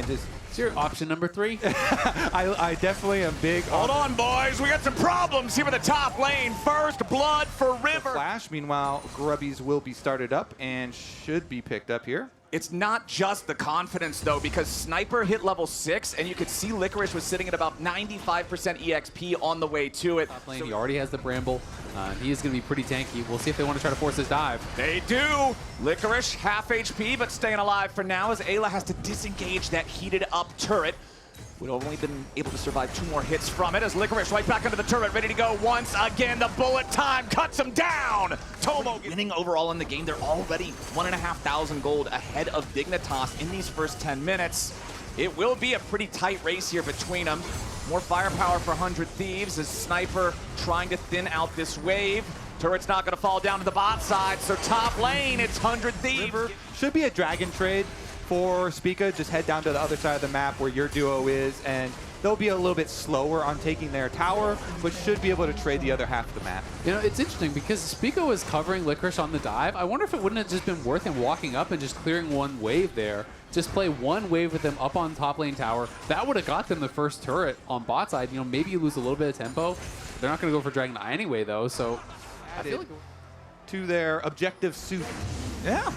and just... Is your option number 3? I definitely am big Hold on, boys. We got some problems here in the top lane. First blood for River. Flash. Meanwhile, Grubbies will be started up and should be picked up here. It's not just the confidence, though, because Sniper hit level 6, and you could see Licorice was sitting at about 95% EXP on the way to it. Top lane, he already has the Bramble. He is going to be pretty tanky. We'll see if they want to try to force his dive. They do. Licorice, half HP, but staying alive for now as Ayla has to disengage that heated up turret. Would have only been able to survive 2 more hits from it as Licorice right back under the turret, ready to go once again. The bullet time cuts him down. Tomo winning overall in the game. They're already 1,500 gold ahead of Dignitas in these first 10 minutes. It will be a pretty tight race here between them. More firepower for 100 Thieves as Sniper trying to thin out this wave. Turret's not going to fall down to the bot side, so top lane, it's 100 Thieves. River should be a dragon trade for Spica. Just head down to the other side of the map where your duo is, and they'll be a little bit slower on taking their tower, but should be able to trade the other half of the map. You know, it's interesting because Spica was covering Licorice on the dive. I wonder if it wouldn't have just been worth him walking up and just clearing one wave there. Just play one wave with them up on top lane tower. That would have got them the first turret on bot side. You know, maybe you lose a little bit of tempo. They're not going to go for Dragon Eye anyway, though, so I feel like to their objective suit. Yeah.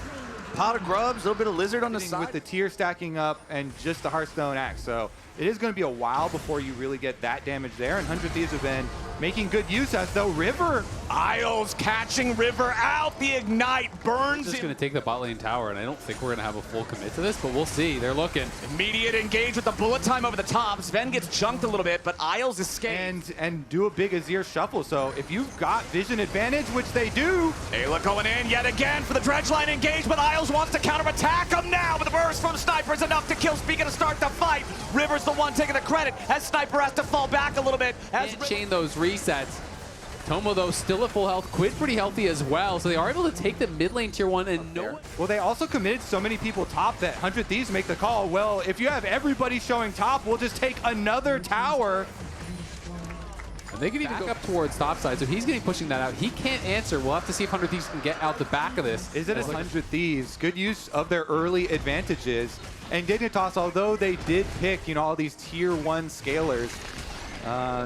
Pot of grubs, a little bit of lizard on the side. With the tier stacking up and just the Hearthstone axe. So it is going to be a while before you really get that damage there. And 100 Thieves have been making good use as though River. Isles catching River out. The Ignite burns just him. going to take the bot lane tower, and I don't think we're going to have a full commit to this, but we'll see. They're looking. Immediate engage with the bullet time over the top. Sven gets chunked a little bit, but Isles escapes. And do a big Azir shuffle. So if you've got vision advantage, which they do. Ayla going in yet again for the dredge line engage, but Isles wants to counterattack him now. But the burst from Sniper is enough to kill Spica to start the fight. River's the one taking the credit as Sniper has to fall back a little bit. Can't chain those resets. Tomo, though, still at full health. Quid pretty healthy as well, so they are able to take the mid lane tier 1 and no. Well, they also committed so many people top that 100 Thieves make the call. Well, if you have everybody showing top, we'll just take another tower. And they can even go up towards top side, so he's getting pushing that out. He can't answer. We'll have to see if 100 Thieves can get out the back of this. Is it 100 Thieves? Good use of their early advantages. And Dignitas, although they did pick, you know, all these tier 1 scalers,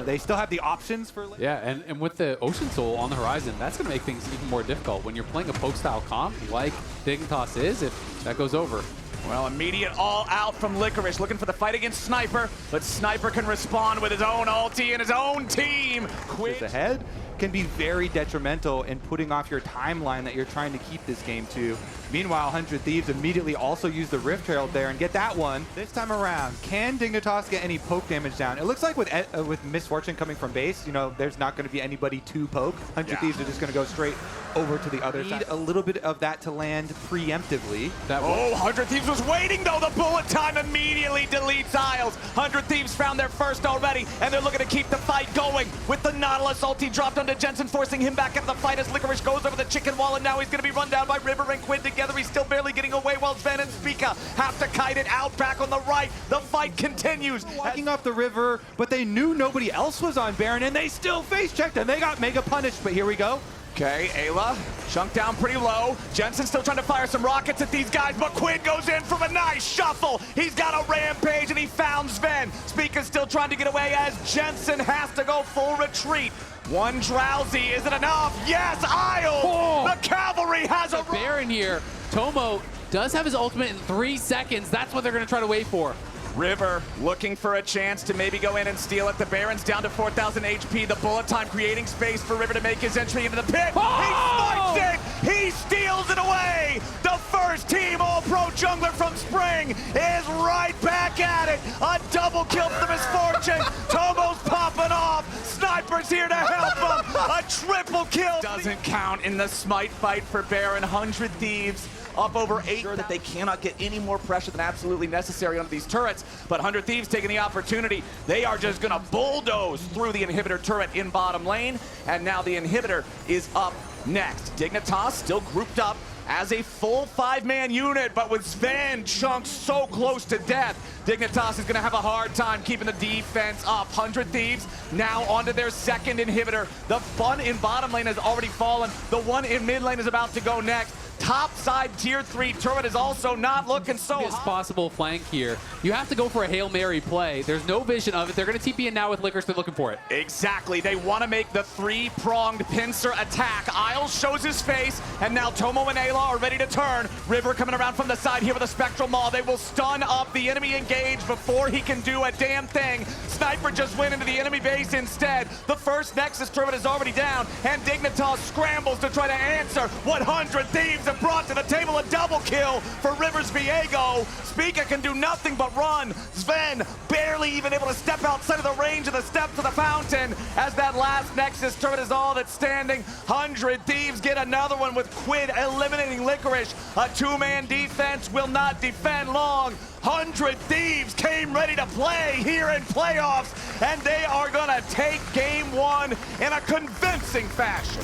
they still have the options for... Yeah, and with the Ocean Soul on the horizon, that's going to make things even more difficult when you're playing a poke-style comp like Dignitas is, if that goes over. Well, immediate all out from Licorice, looking for the fight against Sniper, but Sniper can respond with his own ulti and his own team. Quid ahead can be very detrimental in putting off your timeline that you're trying to keep this game to. Meanwhile, 100 Thieves immediately also use the Rift Herald there and get that one. This time around, can Dignitas get any poke damage down? It looks like with Misfortune coming from base, you know, there's not going to be anybody to poke. 100 Thieves are just going to go straight over to the other side. A little bit of that to land preemptively. Oh, 100 Thieves was waiting, though. The bullet time immediately deletes Isles. 100 Thieves found their first already, and they're looking to keep the fight going with the Nautilus ulti dropped onto Jensen, forcing him back into the fight as Licorice goes over the chicken wall, and now he's going to be run down by River and Quid together. He's still barely getting away while Sven and Spica have to kite it out back on the right. The fight continues. Walking off the river, but they knew nobody else was on Baron, and they still face checked, and they got mega punished, but here we go. Okay, Ayla chunked down pretty low. Jensen still trying to fire some rockets at these guys, but Quid goes in from a nice shuffle. He's got a rampage, and he found Sven. Spica's still trying to get away as Jensen has to go full retreat. One drowsy, is it enough? Yes, Isle! Oh. The cavalry has a Baron here. Tomo does have his ultimate in 3 seconds. That's what they're going to try to wait for. River looking for a chance to maybe go in and steal it. The Baron's down to 4,000 HP. The bullet time creating space for River to make his entry into the pit. Oh! He spikes it! He steals it away! The first team All-Pro jungler from Spring is right back at it! A double kill for the Misfortune! Tomo's popping off! Sniper's here to help him! A triple kill! Doesn't count in the smite fight for Baron. 100 Thieves up over 8. Sure that they cannot get any more pressure than absolutely necessary onto these turrets, but 100 Thieves taking the opportunity. They are just gonna bulldoze through the inhibitor turret in bottom lane, and now the inhibitor is up next. Dignitas still grouped up as a full 5-man unit, but with Sven chunked so close to death, Dignitas is gonna have a hard time keeping the defense up. 100 Thieves now onto their second inhibitor. The one in bottom lane has already fallen. The one in mid lane is about to go next. top side tier 3 turret is also not looking so This hot. possible flank here. You have to go for a Hail Mary play. There's no vision of it. They're going to TP in now with Licorice. They're looking for it. Exactly. They want to make the 3-pronged pincer attack. Isles shows his face, and now Tomo and Ayla are ready to turn. River coming around from the side here with a Spectral Maul. They will stun up the enemy engaged before he can do a damn thing. Sniper just went into the enemy base instead. The first Nexus turret is already down, and Dignitas scrambles to try to answer. 100 Thieves have brought to the table a double kill for Rivers Viego. Spica can do nothing but run. Sven barely even able to step outside of the range of the steps of the fountain as that last Nexus turret is all that's standing. 100 Thieves get another one with Quid eliminating Licorice. A 2-man defense will not defend long. 100 Thieves came ready to play here in playoffs, and they are gonna take game 1 in a convincing fashion.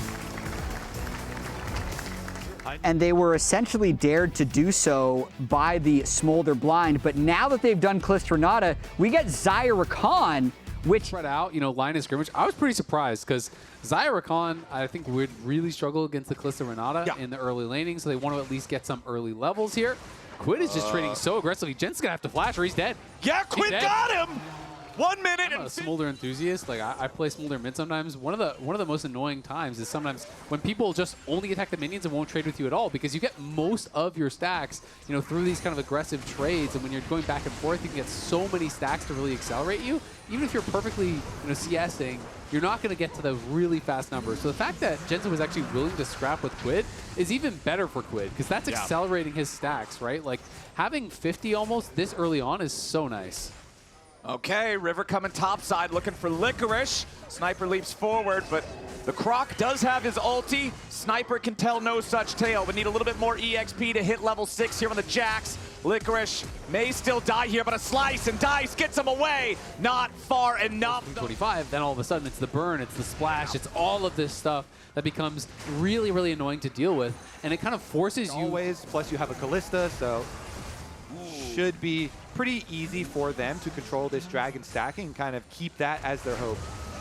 And they were essentially dared to do so by the Smolder Blind. But now that they've done Calistronata, we get Zyra Khan, which Spread out, you know, line of scrimmage. I was pretty surprised because Zyra Khan, I think, would really struggle against the Calista Renata in the early laning, so they want to at least get some early levels here. Quid is just trading so aggressively. Jen's going to have to flash or he's dead. Yeah, Quid got him! 1 minute I'm a and Smolder enthusiast. Like I play Smolder mid sometimes. One of the most annoying times is sometimes when people just only attack the minions and won't trade with you at all, because you get most of your stacks, you know, through these kind of aggressive trades. And when you're going back and forth, you can get so many stacks to really accelerate you. Even if you're perfectly, you know, CSing, you're not going to get to the really fast numbers. So the fact that Jensen was actually willing to scrap with Quid is even better for Quid, because that's accelerating his stacks, right? Like having 50 almost this early on is so nice. Okay, River coming topside, looking for Licorice. Sniper leaps forward, but the Croc does have his ulti. Sniper can tell no such tale, but need a little bit more EXP to hit level 6 here on the Jax. Licorice may still die here, but a slice and dice gets him away. Not far enough. 25, then all of a sudden it's the burn, it's the splash, it's all of this stuff that becomes really, really annoying to deal with. And it kind of forces you... Always, plus you have a Callista, so should be pretty easy for them to control this dragon stacking and kind of keep that as their hope.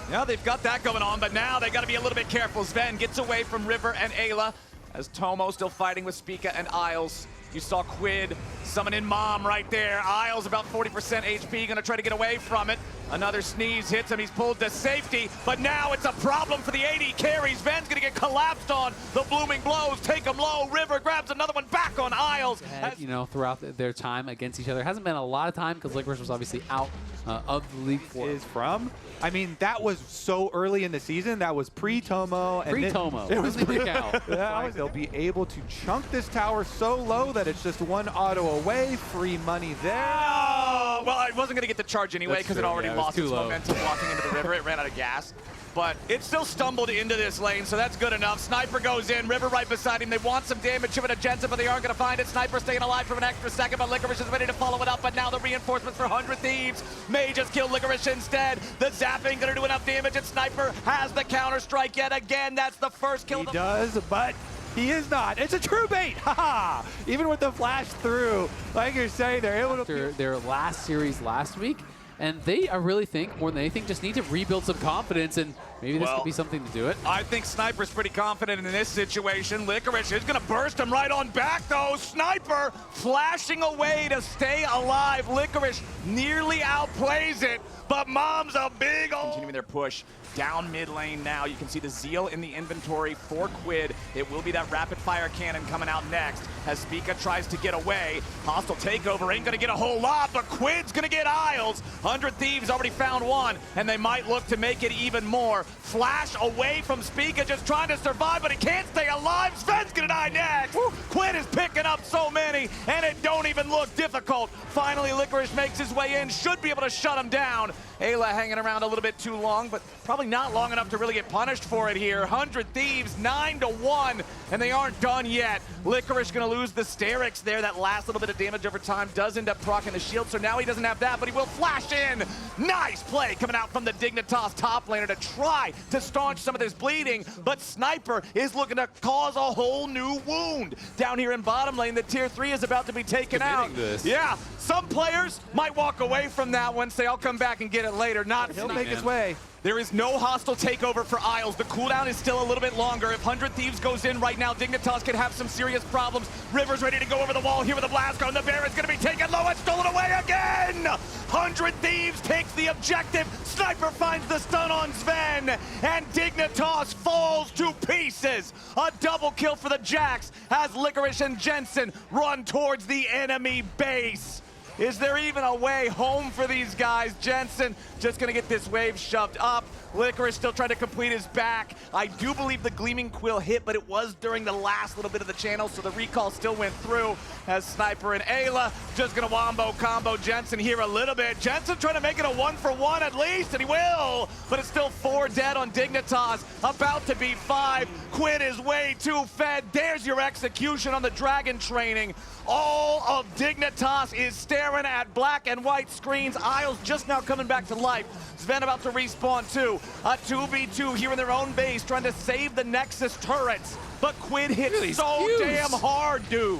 Yeah, they've got that going on, but now they got to be a little bit careful. Sven gets away from River and Ayla as Tomo still fighting with Spica and Isles. You saw Quid summoning Mom right there. Isles about 40% HP, gonna try to get away from it. Another sneeze hits him, he's pulled to safety, but now it's a problem for the AD carries. Sven's gonna get collapsed on. The blooming blows take him low. River grabs another one back on Isles. You know, throughout their time against each other. Hasn't been a lot of time because Licorice was obviously out of the league for Is from? I mean, that was so early in the season. That was pre-Tomo. Pre-Tomo. It was pre-Cal. They'll be able to chunk this tower so low that it's just one auto away. Free money there. Oh, well, I wasn't gonna get the charge anyway because it true, already yeah, it was lost too its low. momentum walking into the river. It ran out of gas. But it still stumbled into this lane, so that's good enough. Sniper goes in, River right beside him. They want some damage to it to Jensen, but they aren't going to find it. Sniper staying alive for an extra second, but Licorice is ready to follow it up. But now the reinforcements for 100 Thieves may just kill Licorice instead. The zapping going to do enough damage, and Sniper has the counter-strike yet again. That's the first kill. He does, but he is not. It's a true bait. Haha. Even with the flash through, like you're saying, they're able to... After their last series last week, and they, I really think, more than anything, just need to rebuild some confidence, and maybe this could be something to do it. I think Sniper's pretty confident in this situation. Licorice is going to burst him right on back, though. Sniper flashing away to stay alive. Licorice nearly outplays it, but Mom's a big old... Continuing their push down mid lane now. You can see the Zeal in the inventory for Quid. It will be that rapid fire cannon coming out next as Spica tries to get away. Hostile takeover ain't gonna get a whole lot, but Quid's gonna get Isles. 100 Thieves already found one, and they might look to make it even more. Flash away from Spica, just trying to survive, but he can't stay alive. Sven's gonna die next. Quid is picking up so many, and it don't even look difficult. Finally, Licorice makes his way in, should be able to shut him down. Ayla hanging around a little bit too long, but probably not long enough to really get punished for it here. 100 Thieves, 9-1, and they aren't done yet. Licorice gonna lose the Sterix there. That last little bit of damage over time does end up proccing the shield, so now he doesn't have that, but he will flash in. Nice play coming out from the Dignitas top laner to try to staunch some of this bleeding, but Sniper is looking to cause a whole new wound. Down here in bottom lane, the tier 3 is about to be taken out. This. Yeah, some players might walk away from that one, say, I'll come back and get minute later. He'll make his way. There is no hostile takeover for Isles. The cooldown is still a little bit longer. If 100 Thieves goes in right now, Dignitas could have some serious problems. River's ready to go over the wall here with the blast cone. The bear is going to be taken low and stolen away again. 100 Thieves takes the objective. Sniper finds the stun on Sven, and Dignitas falls to pieces. A double kill for the Jacks as Licorice and Jensen run towards the enemy base. Is there even a way home for these guys? Jensen just gonna get this wave shoved up. Licorice still trying to complete his back. I do believe the Gleaming Quill hit, but it was during the last little bit of the channel, so the recall still went through as Sniper and Ayla just gonna wombo combo Jensen here a little bit. Jensen trying to make it a 1-for-1 at least, and he will, but it's still 4 dead on Dignitas, about to be 5. Quid is way too fed. There's your execution on the Dragon training. All of Dignitas is staring at black and white screens. Isles just now coming back to life. Sven about to respawn too. A 2v2 here in their own base, trying to save the Nexus turrets. But Quid hits so damn hard, dude.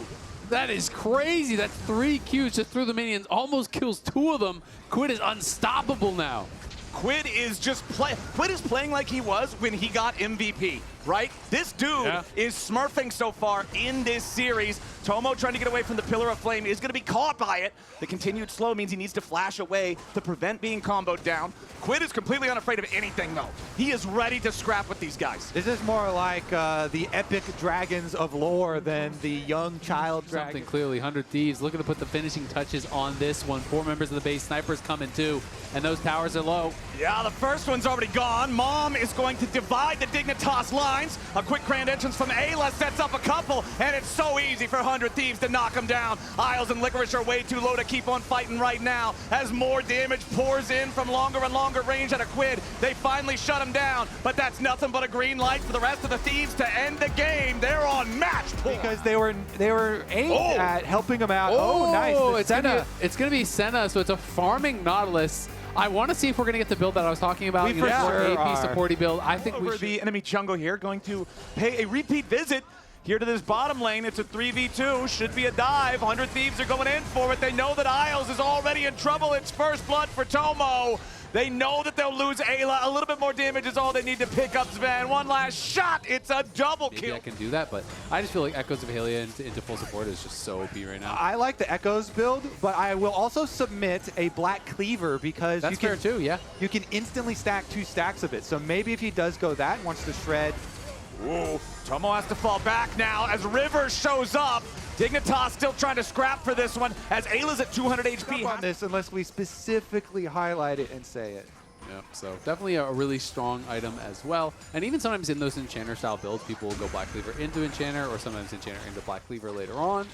That is crazy. That's 3 Qs just through the minions. Almost kills 2 of them. Quid is unstoppable now. Quid is playing like he was when he got MVP, right? This dude is smurfing so far in this series. Tomo trying to get away from the Pillar of Flame is going to be caught by it. The continued slow means he needs to flash away to prevent being comboed down. Quid is completely unafraid of anything, though. He is ready to scrap with these guys. This is more like the epic dragons of lore than the young child dragon. Something clearly. 100 Thieves looking to put the finishing touches on this one. 4 members of the base. Snipers coming too, and those towers are low. Yeah, the first one's already gone. Mom is going to divide the Dignitas lines. A quick grand entrance from Ayla sets up a couple, and it's so easy for 100 Thieves to knock them down. Isles and Licorice are way too low to keep on fighting right now. As more damage pours in from longer and longer range at a Quid, they finally shut him down, but that's nothing but a green light for the rest of the Thieves to end the game. They're on match point. Because they were aimed at helping him out. Oh, nice. It's gonna be Senna, so it's a farming Nautilus. I want to see if we're going to get the build that I was talking about. We for sure AP supporty build. I think we should. The enemy jungle here going to pay a repeat visit here to this bottom lane. It's a 3v2, should be a dive. 100 Thieves are going in for it. They know that Isles is already in trouble. It's first blood for Tomo. They know that they'll lose Ayla. A little bit more damage is all they need to pick up Sven. One last shot. It's a double kill. Maybe I can do that, but I just feel like Echoes of Hylia into full support is just so OP right now. I like the Echoes build, but I will also submit a Black Cleaver because that's fair too, yeah. You can instantly stack 2 stacks of it. So maybe if he does go that, wants to shred. Ooh, Tomo has to fall back now as River shows up. Dignitas still trying to scrap for this one as Ayla's at 200 HP. On this unless we specifically highlight it and say it. Yeah, so definitely a really strong item as well. And even sometimes in those Enchanter style builds, people will go Black Cleaver into Enchanter or sometimes Enchanter into Black Cleaver later on.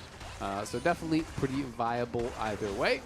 So definitely pretty viable either way.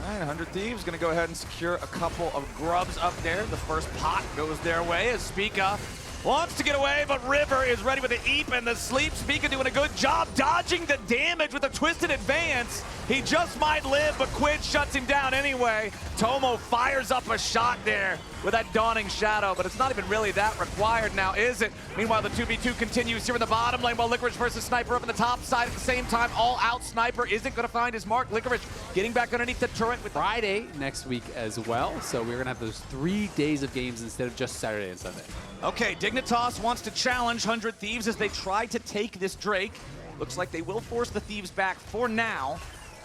All right, 100 Thieves going to go ahead and secure a couple of grubs up there. The first pot goes their way as Spica wants to get away, but River is ready with the Eep and the Sleep. Spica doing a good job dodging the damage with a twisted advance. He just might live, but Quid shuts him down anyway. Tomo fires up a shot there with that Dawning Shadow, but it's not even really that required now, is it? Meanwhile, the 2v2 continues here in the bottom lane while Licorice versus Sniper up in the top side at the same time. All out Sniper isn't going to find his mark. Licorice getting back underneath the turret with Friday next week as well, so we're going to have those 3 days of games instead of just Saturday and Sunday. Okay, Dignitas wants to challenge 100 Thieves as they try to take this Drake. Looks like they will force the Thieves back for now.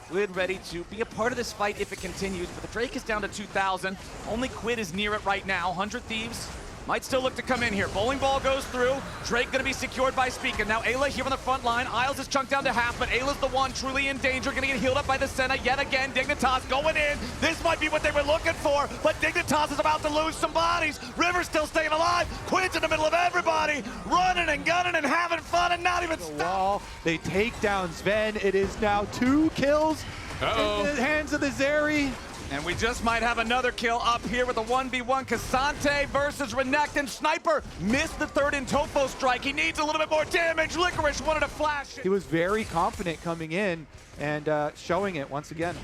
Quid ready to be a part of this fight if it continues, but the Drake is down to 2,000. Only Quid is near it right now. 100 Thieves might still look to come in here. Bowling ball goes through. Drake gonna be secured by Spica. Now Ayla here on the front line. Isles is chunked down to half, but Ayla's the one truly in danger. Gonna get healed up by the Senna yet again. Dignitas going in. This might be what they were looking for, but Dignitas is about to lose some bodies. River's still staying alive. Quid's in the middle of everybody, running and gunning and having fun and not even stop. They take down Sven. It is now 2 kills in the hands of the Zeri. And we just might have another kill up here with a 1v1. K'Sante versus Renekton. Sniper missed the third in Tofo strike. He needs a little bit more damage. Licorice wanted to flash it. He was very confident coming in and showing it once again.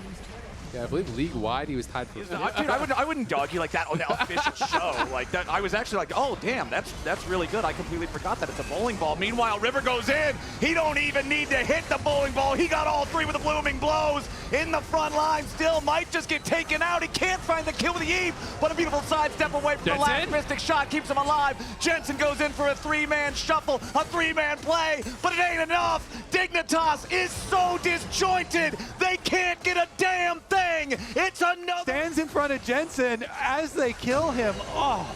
Yeah, I believe league-wide he was tied for... Dude, I wouldn't dog you like that on the official show. Like that, I was actually like, oh damn, that's really good. I completely forgot that it's a bowling ball. Meanwhile, River goes in. He don't even need to hit the bowling ball. He got all three with the blooming blows in the front line. Still might just get taken out. He can't find the kill with the Eve, but a beautiful sidestep away from the last mystic shot keeps him alive. Jensen goes in for a three-man shuffle, a three-man play, but it ain't enough. Dignitas is so disjointed, they can't get a damn thing. It's another. Stands in front of Jensen as they kill him. Oh,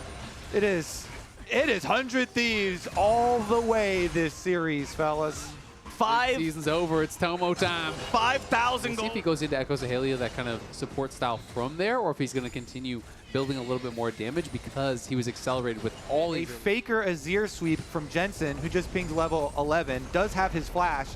it is 100 Thieves all the way this series, fellas. Season's over. It's Tomo time. 5,000 See gold. if he goes into Echoes of Hylia, that kind of support style from there, or if he's going to continue building a little bit more damage because he was accelerated with all A Faker Azir sweep from Jensen, who just pinged level 11, does have his flash,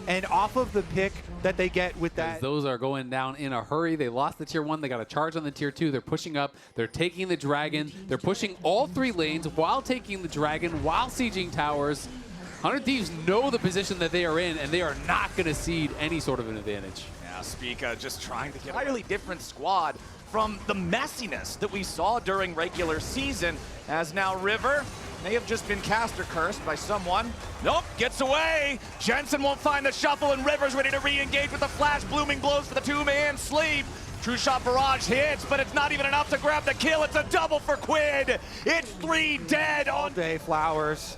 and off of the pick that they get with that. Those are going down in a hurry. They lost the tier 1. They got a charge on the tier 2. They're pushing up. They're taking the dragon. They're pushing all 3 lanes while taking the dragon, while sieging towers. 100 Thieves know the position that they are in, and they are not going to cede any sort of an advantage. Yeah, Spica just trying to get a entirely different squad from the messiness that we saw during regular season, as now River may have just been caster cursed by someone. Nope, gets away. Jensen won't find the shuffle, and River's ready to re-engage with the flash. Blooming blows for the two-man sleep. True shot barrage hits, but it's not even enough to grab the kill. It's a double for Quid. It's 3 dead All on day Flowers.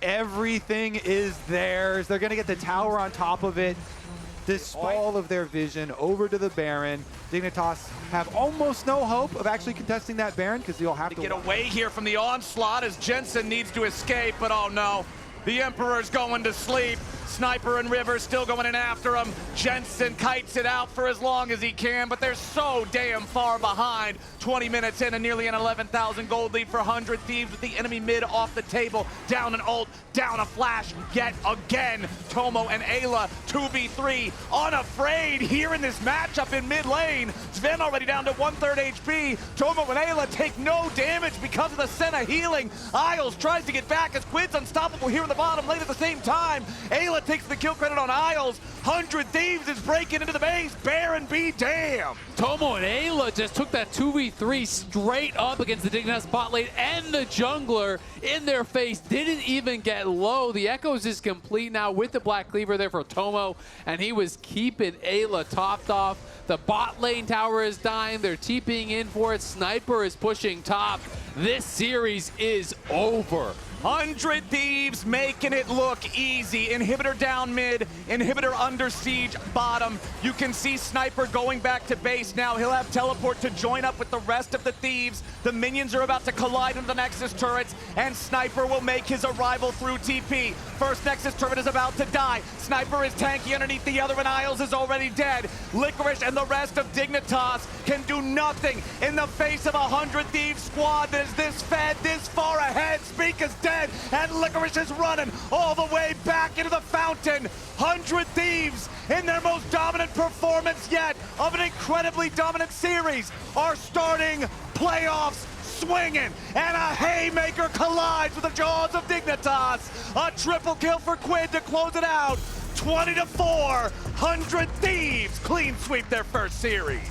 Everything is theirs. They're going to get the tower on top of it. Despite all of their vision, over to the Baron. Dignitas have almost no hope of actually contesting that Baron because you'll have to get away here from the onslaught as Jensen needs to escape, but oh no. The Emperor's going to sleep. Sniper and River still going in after him. Jensen kites it out for as long as he can, but they're so damn far behind. 20 minutes in and nearly an 11,000 gold lead for 100 Thieves with the enemy mid off the table. Down an ult, down a flash, yet again. Tomo and Ayla 2v3, unafraid here in this matchup in mid lane. Sven already down to 1/3 HP. Tomo and Ayla take no damage because of the Senna healing. Isles tries to get back as Quid's unstoppable here in the bottom lane at the same time. Ayla takes the kill credit on Isles. 100 Thieves is breaking into the base. Baron be damned. Tomo and Ayla just took that 2v3 straight up against the Dignitas bot lane and the jungler in their face. Didn't even get low. The Echoes is complete now with the Black Cleaver there for Tomo, and he was keeping Ayla topped off. The bot lane tower is dying. They're TPing in for it. Sniper is pushing top. This series is over. 100 Thieves making it look easy. Inhibitor down mid, Inhibitor under siege bottom. You can see Sniper going back to base now. He'll have teleport to join up with the rest of the Thieves. The minions are about to collide into the Nexus turrets, and Sniper will make his arrival through TP. First Nexus turret is about to die. Sniper is tanky underneath the other, and Isles is already dead. Licorice and the rest of Dignitas can do nothing in the face of a 100 Thieves squad that is this fed, this far ahead. Speak is dead, and Licorice is running all the way back into the fountain. 100 Thieves, in their most dominant performance yet of an incredibly dominant series, are starting playoffs swinging, and a haymaker collides with the jaws of Dignitas. A triple kill for Quid to close it out. 20-4, 100 Thieves clean sweep their first series.